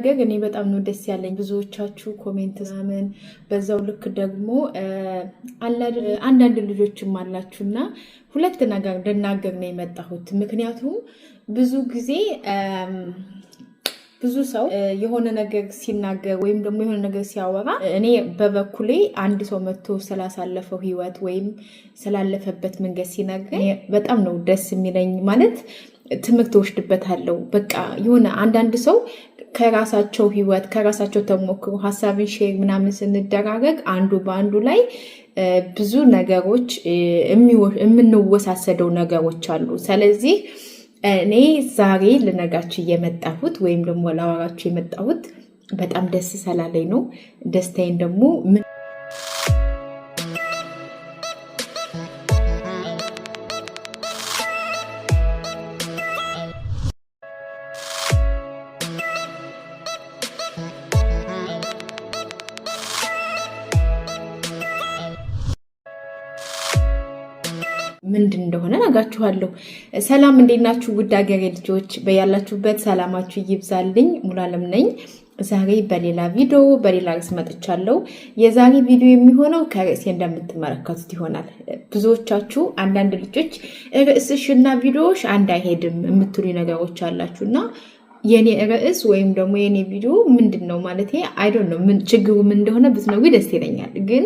ለመናገር እኔ በጣም ነው ደስ ያለኝ ብዙዎቻችሁ ኮሜንት ምናምን በዛው ልክ ደግሞ አንዳንድ ልጆችም አላችሁና ሁለት ነገር ልናገር ነው የመጣሁት። ምክንያቱም ብዙ ጊዜ ብዙ ሰው የሆነ ነገር ሲናገር ወይም ደግሞ የሆነ ነገር ሲያወራ እኔ በበኩሌ አንድ ሰው መጥቶ ስላሳለፈው ህይወት ወይም ስላለፈበት መንገድ ሲነግረኝ በጣም ነው ደስ የሚለኝ። ማለት ትምህርት ወስድበታለሁ። በቃ የሆነ አንዳንድ ሰው ከራሳቸው ህይወት ከራሳቸው ተሞክሮ ሀሳብን ሼር ምናምን ስንደራረግ አንዱ በአንዱ ላይ ብዙ ነገሮች የምንወሳሰደው ነገሮች አሉ። ስለዚህ እኔ ዛሬ ልነጋችሁ የመጣሁት ወይም ደግሞ ላወራችሁ የመጣሁት በጣም ደስ ስላለኝ ነው። ደስታዬን ደግሞ ምንድን እንደሆነ ነግራችኋለሁ። ሰላም እንዴት ናችሁ? ውድ ሀገሬ ልጆች በያላችሁበት ሰላማችሁ ይብዛልኝ። ሙሉዓለም ነኝ። ዛሬ በሌላ ቪዲዮ በሌላ ርዕስ መጥቻለሁ። የዛሬ ቪዲዮ የሚሆነው ከርዕሴ እንደምትመለከቱት ይሆናል። ብዙዎቻችሁ አንዳንድ ልጆች ርዕስሽና ቪዲዮሽ አንድ አይሄድም የምትሉ ነገሮች አላችሁና የኔ ርዕስ ወይም ደግሞ የኔ ቪዲዮ ምንድን ነው ማለት አይ ዶንት ኖ ችግሩ ምን እንደሆነ ብትነግሩኝ ደስ ይለኛል። ግን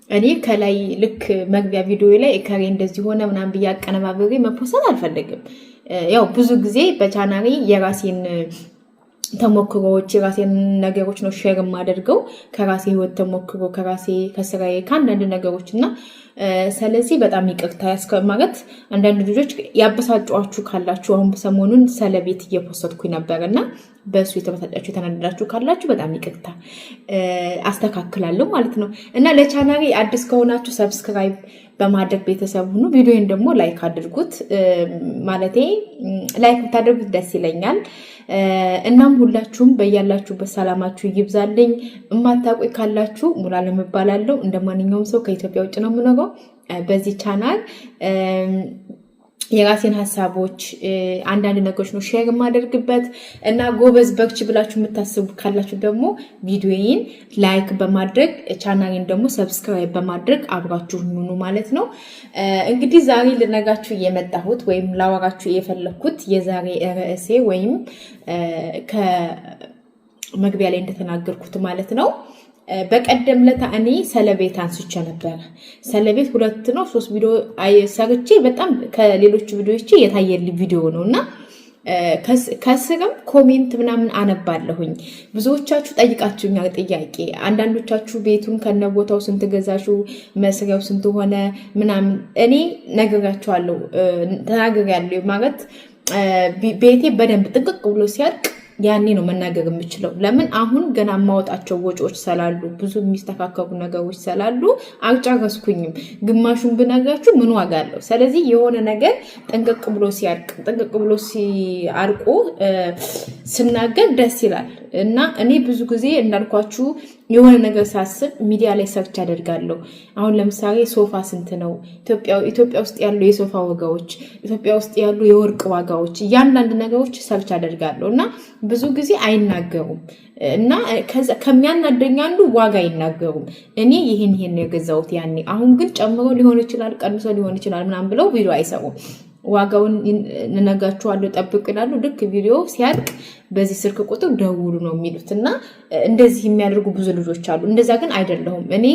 እኔ ከላይ ልክ መግቢያ ቪዲዮ ላይ ከሬ እንደዚህ ሆነ ምናምን ብዬ አቀነባብሬ መፖሰት አልፈልግም። ያው ብዙ ጊዜ በቻናሌ የራሴን ተሞክሮዎች የራሴን ነገሮች ነው ሼር የማደርገው ከራሴ ህይወት ተሞክሮ ከራሴ ከስራዬ ከአንዳንድ ነገሮች እና ስለዚህ በጣም ይቅርታ ማለት አንዳንድ ልጆች ያበሳጫችሁ ካላችሁ አሁን በሰሞኑን ሰለቤት እየፖስተትኩኝ ነበርና በሱ የተበሳጫችሁ የተናደዳችሁ ካላችሁ በጣም ይቅርታ አስተካክላለሁ ማለት ነው። እና ለቻናሌ አዲስ ከሆናችሁ ሰብስክራይብ በማድረግ ቤተሰብ ሁኑ። ቪዲዮን ደግሞ ላይክ አድርጉት። ማለቴ ላይክ ብታደርጉት ደስ ይለኛል። እናም ሁላችሁም በያላችሁበት ሰላማችሁ ይብዛልኝ። እማታውቁኝ ካላችሁ ሙሉዓለም እባላለሁ። እንደማንኛውም ሰው ከኢትዮጵያ ውጭ ነው የምኖረው። በዚህ ቻናል የራሴን ሀሳቦች አንዳንድ ነገሮች ነው ሼር የማደርግበት እና ጎበዝ በርቺ ብላችሁ የምታስቡ ካላችሁ ደግሞ ቪዲዮዬን ላይክ በማድረግ ቻናሌን ደግሞ ሰብስክራይብ በማድረግ አብራችሁ ሁኑ ማለት ነው። እንግዲህ ዛሬ ልነግራችሁ የመጣሁት ወይም ላወራችሁ የፈለኩት የዛሬ ርዕሴ ወይም ከመግቢያ ላይ እንደተናገርኩት ማለት ነው በቀደም ለታ እኔ ሰለቤት አንስቼ ነበር። ሰለቤት 2 ነው 3 ቪዲዮ ሰርቼ በጣም ከሌሎች ቪዲዮዎች የታየልኝ ቪዲዮ ነውና ከስርም ኮሜንት ምናምን አነባለሁኝ። ብዙዎቻችሁ ጠይቃችሁኛል ጥያቄ። አንዳንዶቻችሁ ቤቱን ከነቦታው ስንት ገዛሹ መስሪያው ስንት ሆነ ምናምን እኔ ነግራችኋለሁ ተናግሬያለሁ። ማለት ቤቴ በደንብ ጥንቅቅ ብሎ ሲያልቅ ያኔ ነው መናገር የምችለው። ለምን አሁን ገና ማወጣቸው ወጪዎች ስላሉ ብዙ የሚስተካከሉ ነገሮች ስላሉ አልጨረስኩኝም። ግማሹን ብነግራችሁ ምን ዋጋ አለው? ስለዚህ የሆነ ነገር ጥንቅቅ ብሎ ሲያልቅ ጥንቅቅ ብሎ ሲያልቁ ስናገር ደስ ይላል። እና እኔ ብዙ ጊዜ እንዳልኳችሁ የሆነ ነገር ሳስብ ሚዲያ ላይ ሰርች አደርጋለሁ። አሁን ለምሳሌ ሶፋ ስንት ነው? ኢትዮጵያ ውስጥ ያሉ የሶፋ ዋጋዎች፣ ኢትዮጵያ ውስጥ ያሉ የወርቅ ዋጋዎች፣ እያንዳንድ ነገሮች ሰርች አደርጋለሁ እና ብዙ ጊዜ አይናገሩም እና ከሚያናደኝ አንዱ ዋጋ አይናገሩም። እኔ ይሄን የገዛሁት ያኔ፣ አሁን ግን ጨምሮ ሊሆን ይችላል ቀንሶ ሊሆን ይችላል ምናምን ብለው ቪዲዮ አይሰሩም። ዋጋውን እንነግራችኋለሁ ጠብቁ ይላሉ። ልክ ቪዲዮ ሲያልቅ በዚህ ስልክ ቁጥር ደውሉ ነው የሚሉት እና እንደዚህ የሚያደርጉ ብዙ ልጆች አሉ። እንደዛ ግን አይደለሁም። እኔ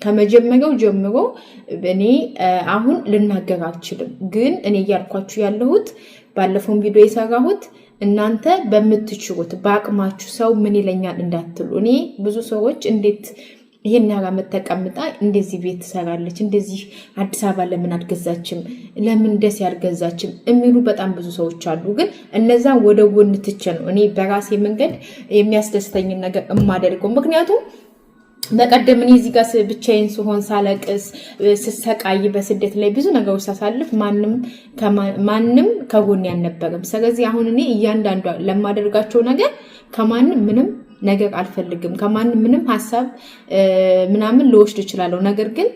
ከመጀመሪያው ጀምሮ እኔ አሁን ልናገር አልችልም። ግን እኔ እያልኳችሁ ያለሁት ባለፈውን ቪዲዮ የሰራሁት እናንተ በምትችሉት በአቅማችሁ ሰው ምን ይለኛል እንዳትሉ። እኔ ብዙ ሰዎች እንዴት ይሄን ያራ መተቀምጣ እንደዚህ ቤት ትሰራለች፣ እንደዚህ አዲስ አበባ ለምን አልገዛችም፣ ለምን ደስ ያልገዛችም የሚሉ በጣም ብዙ ሰዎች አሉ። ግን እነዛ ወደ ጎን ትቼ ነው እኔ በራሴ መንገድ የሚያስደስተኝ ነገር የማደርገው። ምክንያቱም በቀደም እኔ እዚህ ጋር ብቻዬን ስሆን ሳለቅስ ስሰቃይ በስደት ላይ ብዙ ነገሮች ሳሳልፍ ማንም ከጎን ያልነበረም። ስለዚህ አሁን እኔ እያንዳንዱ ለማደርጋቸው ነገር ከማንም ምንም ነገር አልፈልግም። ከማንም ምንም ሐሳብ ምናምን ልወስድ እችላለሁ። ነገር ግን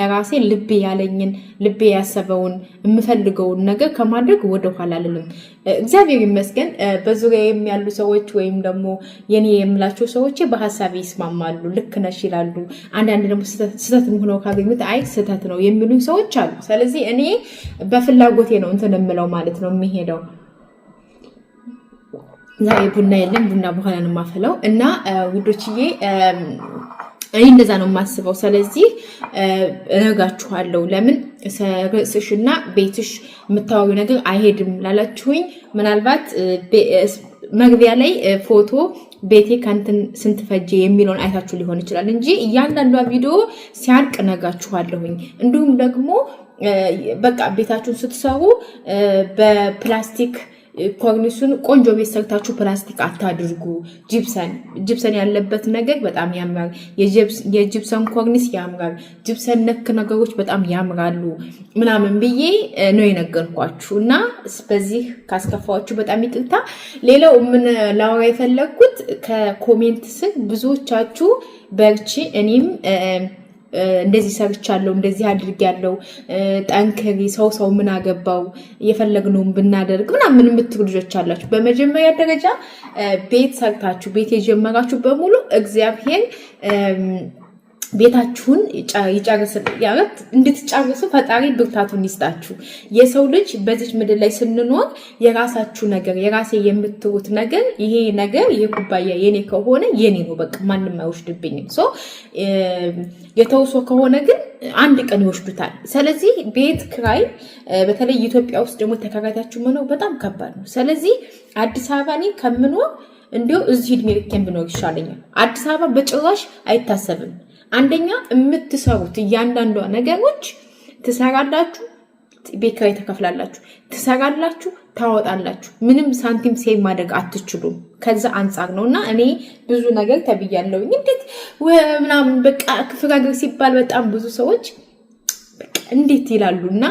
ራሴ ልቤ ያለኝን ልቤ ያሰበውን የምፈልገውን ነገር ከማድረግ ወደ ኋላ አልልም። እግዚአብሔር ይመስገን በዙሪያ የሚያሉ ሰዎች ወይም ደግሞ የኔ የምላቸው ሰዎች በሐሳቤ ይስማማሉ፣ ልክ ነሽ ይላሉ። አንዳንድ ደግሞ ስህተት ሆነው ካገኙት አይ ስህተት ነው የሚሉኝ ሰዎች አሉ። ስለዚህ እኔ በፍላጎቴ ነው እንትን የምለው ማለት ነው የሚሄደው። ዛሬ ቡና የለም፣ ቡና በኋላ ነው የማፈለው እና ውዶችዬ እኔ እንደዛ ነው የማስበው። ስለዚህ እነግራችኋለሁ ለምን ርዕስሽና ቤትሽ የምታወሪው ነገር አይሄድም ላላችሁኝ ምናልባት መግቢያ ላይ ፎቶ ቤቴ ካንተን ስንት ፈጀ የሚለውን አይታችሁ ሊሆን ይችላል እንጂ እያንዳንዷ ቪዲዮ ሲያልቅ እነግራችኋለሁኝ። እንዲሁም ደግሞ በቃ ቤታችሁን ስትሰሩ በፕላስቲክ ኮርኒሱን ቆንጆ ቤት ሰርታችሁ ፕላስቲክ አታድርጉ። ጂፕሰን ያለበት ነገር በጣም ያምራል። የጂፕሰን ኮርኒስ ያምራል። ጂፕሰን ነክ ነገሮች በጣም ያምራሉ ምናምን ብዬ ነው የነገርኳችሁ እና በዚህ ካስከፋችሁ በጣም ይቅርታ። ሌላው ምን ላወራ የፈለግኩት ከኮሜንት ስር ብዙዎቻችሁ በርቺ እኔም እንደዚህ ሰርቻለሁ እንደዚህ አድርጌያለሁ ጠንክሪ ሰው ምን አገባው የፈለግነውን ብናደርግ ምናምን የምትሉ ልጆች አላችሁ። በመጀመሪያ ደረጃ ቤት ሰርታችሁ ቤት የጀመራችሁ በሙሉ እግዚአብሔር ቤታችሁን እንድትጨርሱ ፈጣሪ ብርታቱን ይስጣችሁ። የሰው ልጅ በዚህ ምድር ላይ ስንኖር የራሳችሁ ነገር የራሴ የምትሩት ነገር ይሄ ነገር የኩባያ የኔ ከሆነ የኔ ነው፣ በቃ ማንም አይወስድብኝም። የተውሶ ከሆነ ግን አንድ ቀን ይወስዱታል። ስለዚህ ቤት ክራይ በተለይ ኢትዮጵያ ውስጥ ደግሞ ተከራይታችሁ መኖር በጣም ከባድ ነው። ስለዚህ አዲስ አበባ እኔ ከምኖር እንዲሁ እዚህ እድሜ ልኬን ብኖር ይሻለኛል። አዲስ አበባ በጭራሽ አይታሰብም። አንደኛ የምትሰሩት እያንዳንዷ ነገሮች ትሰራላችሁ፣ ቤት ኪራይ ተከፍላላችሁ፣ ትሰራላችሁ፣ ታወጣላችሁ። ምንም ሳንቲም ሴቭ ማድረግ አትችሉም። ከዛ አንጻር ነውና እኔ ብዙ ነገር ተብያለሁ። እንዴት ምናምን በቃ ክፍለ ሀገር ሲባል በጣም ብዙ ሰዎች በቃ እንዴት ይላሉና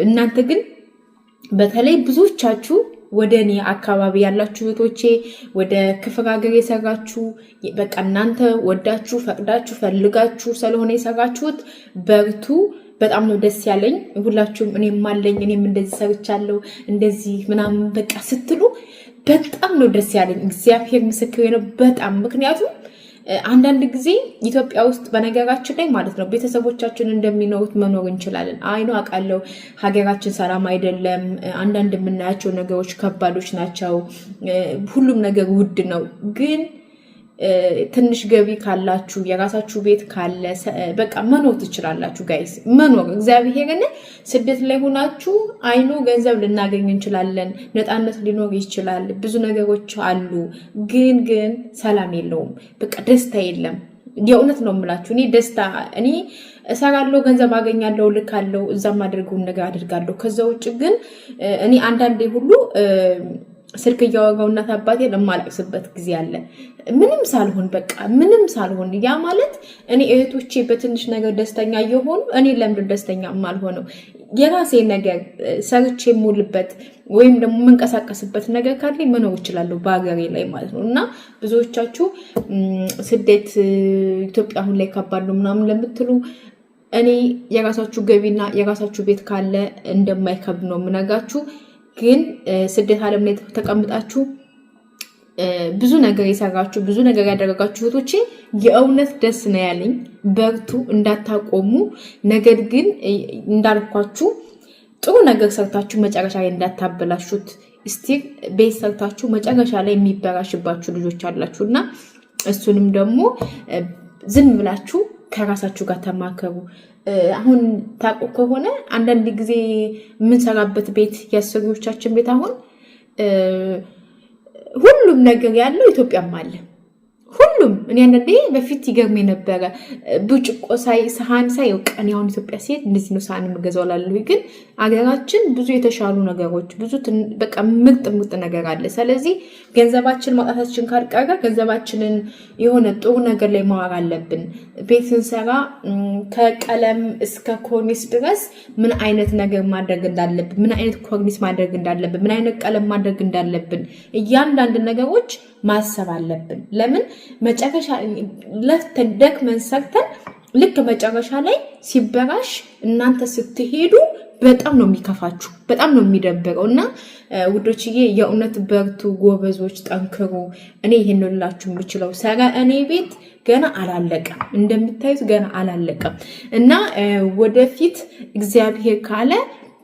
እናንተ ግን በተለይ ብዙዎቻችሁ ወደ እኔ አካባቢ ያላችሁ እህቶቼ ወደ ክፍለ ሀገር የሰራችሁ በቃ እናንተ ወዳችሁ ፈቅዳችሁ ፈልጋችሁ ስለሆነ የሰራችሁት በርቱ። በጣም ነው ደስ ያለኝ። ሁላችሁም እኔም አለኝ እኔም እንደዚህ ሰርቻለሁ እንደዚህ ምናምን በቃ ስትሉ በጣም ነው ደስ ያለኝ። እግዚአብሔር ምስክሬ ነው በጣም ምክንያቱም አንዳንድ ጊዜ ኢትዮጵያ ውስጥ በነገራችን ላይ ማለት ነው ቤተሰቦቻችን እንደሚኖሩት መኖር እንችላለን። አይኑ አውቃለሁ ሀገራችን ሰላም አይደለም። አንዳንድ የምናያቸው ነገሮች ከባዶች ናቸው። ሁሉም ነገር ውድ ነው። ግን ትንሽ ገቢ ካላችሁ የራሳችሁ ቤት ካለ በቃ መኖር ትችላላችሁ ጋይስ። መኖር እግዚአብሔርን ስደት ላይ ሆናችሁ አይኑ ገንዘብ ልናገኝ እንችላለን፣ ነፃነት ሊኖር ይችላል፣ ብዙ ነገሮች አሉ። ግን ሰላም የለውም፣ በቃ ደስታ የለም። የእውነት ነው የምላችሁ። እኔ እሰራለሁ፣ ገንዘብ አገኛለሁ፣ ልካለሁ፣ እዛም አድርገውን ነገር አድርጋለሁ። ከዛ ውጭ ግን እኔ አንዳንዴ ሁሉ ስልክ እያወራሁ እናት አባቴን የማለቅስበት ጊዜ አለ። ምንም ሳልሆን ያ ማለት እኔ እህቶቼ በትንሽ ነገር ደስተኛ እየሆኑ እኔ ለምን ደስተኛ የማልሆነው? የራሴ ነገር ሰርቼ የምውልበት ወይም ደግሞ የምንቀሳቀስበት ነገር ካለኝ መኖር እችላለሁ በሀገሬ ላይ ማለት ነው። እና ብዙዎቻችሁ ስደት ኢትዮጵያ አሁን ላይ ከባድ ነው ምናምን ለምትሉ እኔ የራሳችሁ ገቢና የራሳችሁ ቤት ካለ እንደማይከብድ ነው የምነግራችሁ። ግን ስደት ዓለም ላይ ተቀምጣችሁ ብዙ ነገር የሰራችሁ ብዙ ነገር ያደረጋችሁ እህቶቼ የእውነት ደስ ነው ያለኝ። በርቱ፣ እንዳታቆሙ። ነገር ግን እንዳልኳችሁ ጥሩ ነገር ሰርታችሁ መጨረሻ ላይ እንዳታበላሹት። እስቲ ቤት ሰርታችሁ መጨረሻ ላይ የሚበላሽባችሁ ልጆች አላችሁና እሱንም ደግሞ ዝም ብላችሁ ከራሳችሁ ጋር ተማከሩ። አሁን ታውቁ ከሆነ አንዳንድ ጊዜ የምንሰራበት ቤት የአሰሪዎቻችን ቤት አሁን ሁሉም ነገር ያለው ኢትዮጵያም አለ። ሁሉም እኔ አንዴ በፊት ይገርም የነበረ ብርጭቆ ሰሃን ሳይ ቀን ያውን ኢትዮጵያ ሴት እንደዚህ ነው ሰሃን የምገዛው ላለሁ። ግን አገራችን ብዙ የተሻሉ ነገሮች ብዙ በቃ ምርጥ ነገር አለ። ስለዚህ ገንዘባችን ማውጣታችን ካልቀረ ገንዘባችንን የሆነ ጥሩ ነገር ላይ ማዋር አለብን። ቤት ስንሰራ ከቀለም እስከ ኮርኒስ ድረስ ምን አይነት ነገር ማድረግ እንዳለብን፣ ምን አይነት ኮርኒስ ማድረግ እንዳለብን፣ ምን አይነት ቀለም ማድረግ እንዳለብን እያንዳንዱ ነገሮች ማሰብ አለብን። ለምን መጨረሻ ለፍተን ደክመን ሰርተን ልክ መጨረሻ ላይ ሲበራሽ እናንተ ስትሄዱ በጣም ነው የሚከፋችሁ በጣም ነው የሚደብረው እና ውዶችዬ የእውነት በርቱ ጎበዞች ጠንክሩ እኔ ይሄንን ልላችሁ የምችለው ሰራ እኔ ቤት ገና አላለቀም እንደምታዩት ገና አላለቀም እና ወደፊት እግዚአብሔር ካለ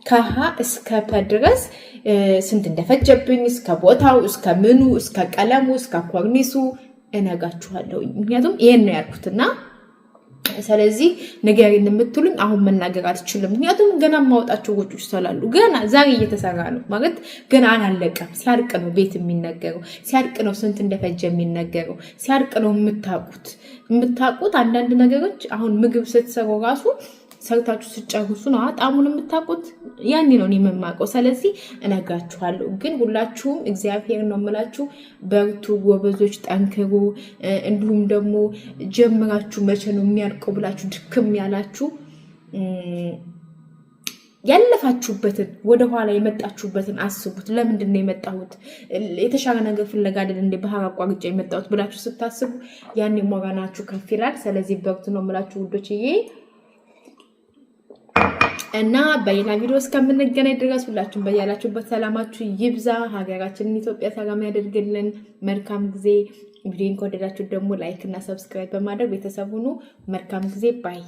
ከሀ እስከ ፐ ድረስ ስንት እንደፈጀብኝ እስከ ቦታው እስከ ምኑ እስከ ቀለሙ እስከ ኮርኒሱ እነጋችኋለሁ ምክንያቱም ይሄን ነው ያልኩትና ስለዚህ ነገር የምትሉኝ አሁን መናገር አልችልም ምክንያቱም ገና ማውጣቸው ወጪዎች ስላሉ ገና ዛሬ እየተሰራ ነው ማለት ገና አላለቀም ሲያርቅ ነው ቤት የሚነገረው ሲያርቅ ነው ስንት እንደፈጀ የሚነገረው ሲያርቅ ነው የምታቁት አንዳንድ ነገሮች አሁን ምግብ ስትሰሩ ራሱ ሰርታችሁ ሲጨርሱ ነው ጣሙን የምታቁት ያኔ ነው የምማቀው ስለዚህ እነግራችኋለሁ ግን ሁላችሁም እግዚአብሔር ነው የምላችሁ በርቱ ጎበዞች ጠንክሩ እንዲሁም ደግሞ ጀምራችሁ መቼ ነው የሚያልቀው ብላችሁ ድክም ያላችሁ ያለፋችሁበትን ወደ ኋላ የመጣችሁበትን አስቡት ለምንድን ነው የመጣሁት የተሻለ ነገር ፍለጋ አይደል እንደ ባህር አቋርጬ የመጣሁት ብላችሁ ስታስቡ ያኔ ሞራናችሁ ከፍ ይላል ስለዚህ በርቱ ነው የምላችሁ ውዶችዬ እና በሌላ ቪዲዮ እስከምንገናኝ ድረስ ሁላችሁም በያላችሁበት ሰላማችሁ ይብዛ ሀገራችንን ኢትዮጵያ ሰላም ያደርግልን መልካም ጊዜ ቪዲዮን ከወደዳችሁ ደግሞ ላይክ እና ሰብስክራይብ በማድረግ ቤተሰብ ሁኑ መልካም ጊዜ ባይ